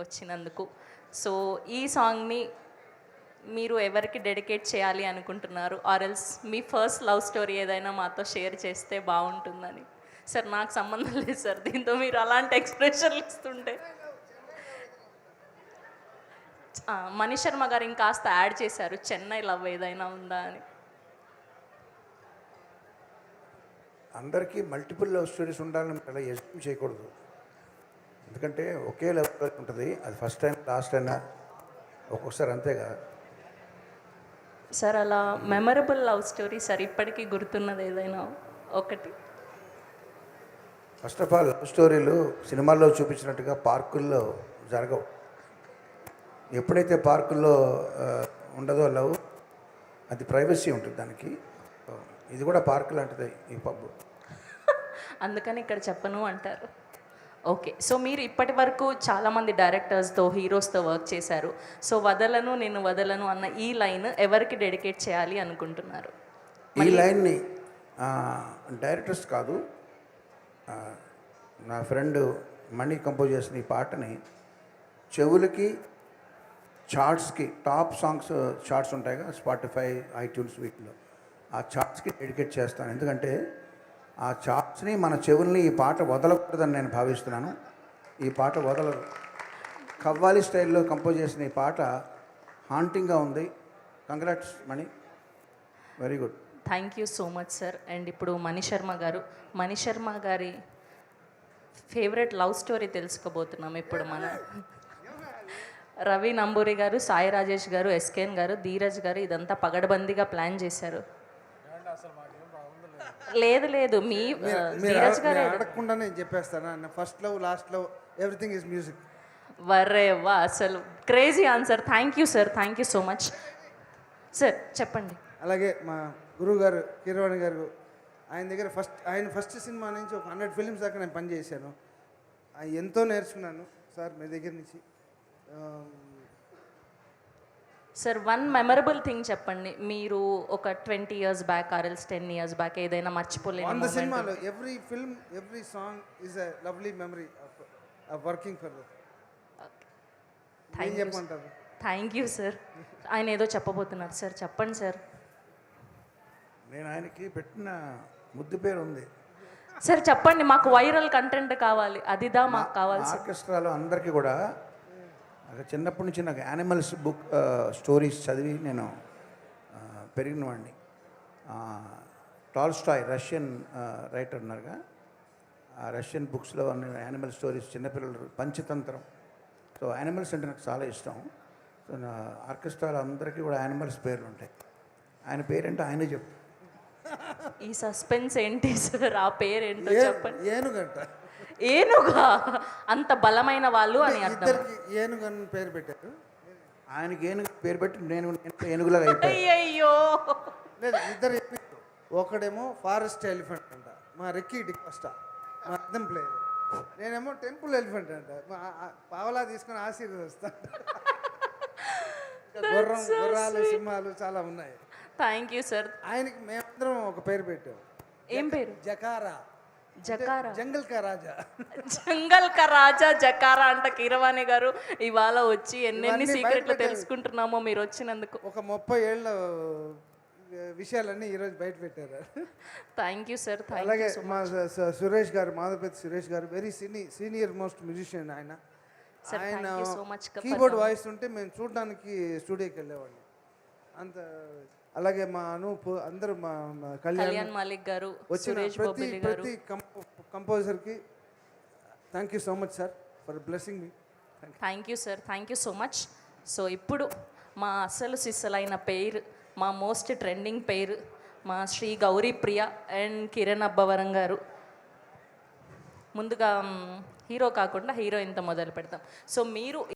వచ్చినందుకు. సో ఈ సాంగ్ని మీరు ఎవరికి డెడికేట్ చేయాలి అనుకుంటున్నారు, or else me first love story ఏదైనా మాతో షేర్ చేస్తే బాగుంటుందని. సార్ నాకు సంబంధం లేదు సార్ దీంతో, మీరు అలాంటి ఎక్స్ప్రెషన్లు ఇస్తుంటే. మనీష్ శర్మ గారు ఇంకాస్త యాడ్ చేశారు, చెన్నై లవ్ ఏదైనా ఉందా అని. అందరికీ మల్టిపుల్ లవ్ స్టోరీస్ ఉండాలని అలా ఎస్యూమ్ చేయకూడదు. ఎందుకంటే ఒకే లవ్ స్టోరీ ఉంటుంది, అది ఫస్ట్ టైం లాస్ట్ అయినా ఒక్కొక్కసారి అంతేగా. సార్ అలా మెమరబుల్ లవ్ స్టోరీ సార్ ఇప్పటికీ గుర్తున్నది ఏదైనా ఒకటి? ఫస్ట్ ఆఫ్ ఆల్ లవ్ స్టోరీలు సినిమాల్లో చూపించినట్టుగా పార్కుల్లో జరగవు. ఎప్పుడైతే పార్కుల్లో ఉండదో లవ్, అది ప్రైవసీ ఉంటుంది దానికి. ఇది కూడా పార్క్ లాంటిదే ఈ పబ్. అందుకని ఇక్కడ చెప్పను అంటారు. ఓకే, సో మీరు ఇప్పటి వరకు చాలామంది డైరెక్టర్స్తో, హీరోస్తో వర్క్ చేశారు. సో వదలను నేను వదలను అన్న ఈ లైన్ ఎవరికి డెడికేట్ చేయాలి అనుకుంటున్నారు? ఈ లైన్ని డైరెక్టర్స్ కాదు, నా ఫ్రెండ్ మణి కంపోజ్ చేసిన ఈ పాటని చెవులకి, చార్ట్స్కి, టాప్ సాంగ్స్ చార్ట్స్ ఉంటాయిగా స్పాటిఫై, ఐట్యూన్స్, వీటిలో ఆ చార్ట్స్కి డెడికేట్ చేస్తాను. ఎందుకంటే ఆ చార్ట్స్ని, మన చెవుల్ని ఈ పాట వదలకూడదని నేను భావిస్తున్నాను. ఈ పాట వదలదు. కవ్వాలి స్టైల్లో కంపోజ్ చేసిన ఈ పాట హాంటింగ్గా ఉంది. Congrats Mani, very good. Thank you so much sir. And ఇప్పుడు మనీష్ శర్మ గారి ఫేవరెట్ లవ్ స్టోరీ తెలుసుకోబోతున్నాం ఇప్పుడు మనం. రవి నంబూరి గారు, సాయి రాజేష్ గారు, ఎస్కేఎన్ గారు, ధీరజ్ గారు ఇదంతా పగడబందీగా ప్లాన్ చేశారు. లేదు మీ ధీరజ్ గారు అడగకుండా నేను చెప్పేస్తాను. First love, last love, everything is music. Varre వా, అసలు crazy answer. Thank you sir, thank you so much sir. చెప్పండి. అలాగే మా గురువు గారు కీరవాణి గారు, ఆయన దగ్గర ఆయన ఫస్ట్ సినిమా నుంచి ఒక 100 ఫిలిమ్స్ దాకా నేను పనిచేశాను. ఎంతో నేర్చుకున్నాను సార్ మీ దగ్గర నుంచి. సార్ వన్ మెమరబుల్ థింగ్ చెప్పండి. మీరు ఒక 20 years బ్యాక్ ఆర్ఎల్స్ 10 years బ్యాక్ ఏదైనా మర్చిపోలేని వంద సినిమాలో every film, every song is a lovely memory of working for that. చెప్పమంటారు? Thank you sir. ఆయన ఏదో చెప్పబోతున్నారు సార్, చెప్పండి సార్. నేను ఆయనకి పెట్టిన ముద్దు పేరు ఉంది సార్, చెప్పండి. మాకు వైరల్ కంటెంట్ కావాలి, అదిదా మాకు కావాలి. ఆర్కెస్ట్రాలో అందరికీ కూడా చిన్నప్పటి నుంచి నాకు యానిమల్స్ బుక్ స్టోరీస్ చదివి నేను పెరిగిన వాడిని. టాల్స్టాయ్ రష్యన్ రైటర్ ఉన్నారుగా, ఆ రష్యన్ బుక్స్లో యానిమల్ స్టోరీస్, చిన్నపిల్లలు, పంచతంత్రం. సో యానిమల్స్ అంటే నాకు చాలా ఇష్టం. సో నా ఆర్కెస్ట్రాలో అందరికీ కూడా యానిమల్స్ పేర్లు ఉంటాయి. ఆయన పేరేంటో ఆయనే చెప్పు. ఈ సస్పెన్స్ ఏంటి సార్? ఆ పేరేంటో చెప్పండి. ఏనుగంట. ఏనుగా? అంత బలమైన వాళ్ళు అని అర్థం. ఏనుగు అని పేరు పెట్టారు. ఆయనకి ఏనుగు పేరు పెట్టి నేను ఏనుగులాగా అయిపోయాను. అయ్యో లేదు, ఇద్దరు. ఒకడేమో ఫారెస్ట్ ఎలిఫెంట్ అంట, మా రెక్కీ డికోస్టా, మా అర్థం ప్లేయర్. నేనేమో టెంపుల్ ఎలిఫెంట్ అంట, పావలా తీసుకొని ఆశీర్వదిస్తాను. గుర్రాలు, సింహాలు చాలా ఉన్నాయి. Thank you sir. ఆయనకి మేమందరం ఒక పేరు పెట్టాం. ఏం పేరు? జకారా. జంగల్ కా రాజా. జకారా అంట. కీరవాణి గారు ఇవాళ వచ్చి ఎన్నెన్ని సీక్రెట్లు తెలుసుకుంటున్నామో మీరు వచ్చినందుకు. ఒక 30 ఏళ్ళ విషయాలన్నీ ఈరోజు బయట పెట్టారు. Thank you sir. అలాగే మా సురేష్ గారు, మాధవపతి సురేష్ గారు, వెరీ సీనియర్ మోస్ట్ మ్యూజిషియన్. ఆయన కీబోర్డ్ వాయిస్ ఉంటే మేము చూడడానికి స్టూడియోకి వెళ్ళేవాళ్ళం అంత. అలాగే మా అనూప్, అందరూ, మా కళ్యాణ్ మాలిక్ గారు, వచ్చిన ప్రతి కంపోజర్కి thank you so much sir for blessing me. Thank you sir, thank you so much. So ఇప్పుడు మా అసలు సిస్సలైన పేరు, మా మోస్ట్ ట్రెండింగ్ పేరు, మా శ్రీ గౌరీ ప్రియ అండ్ కిరణ్ అబ్బవరం గారు. ముందుగా హీరో కాకుండా హీరోయిన్తో మొదలు పెడతాం. సో మీరు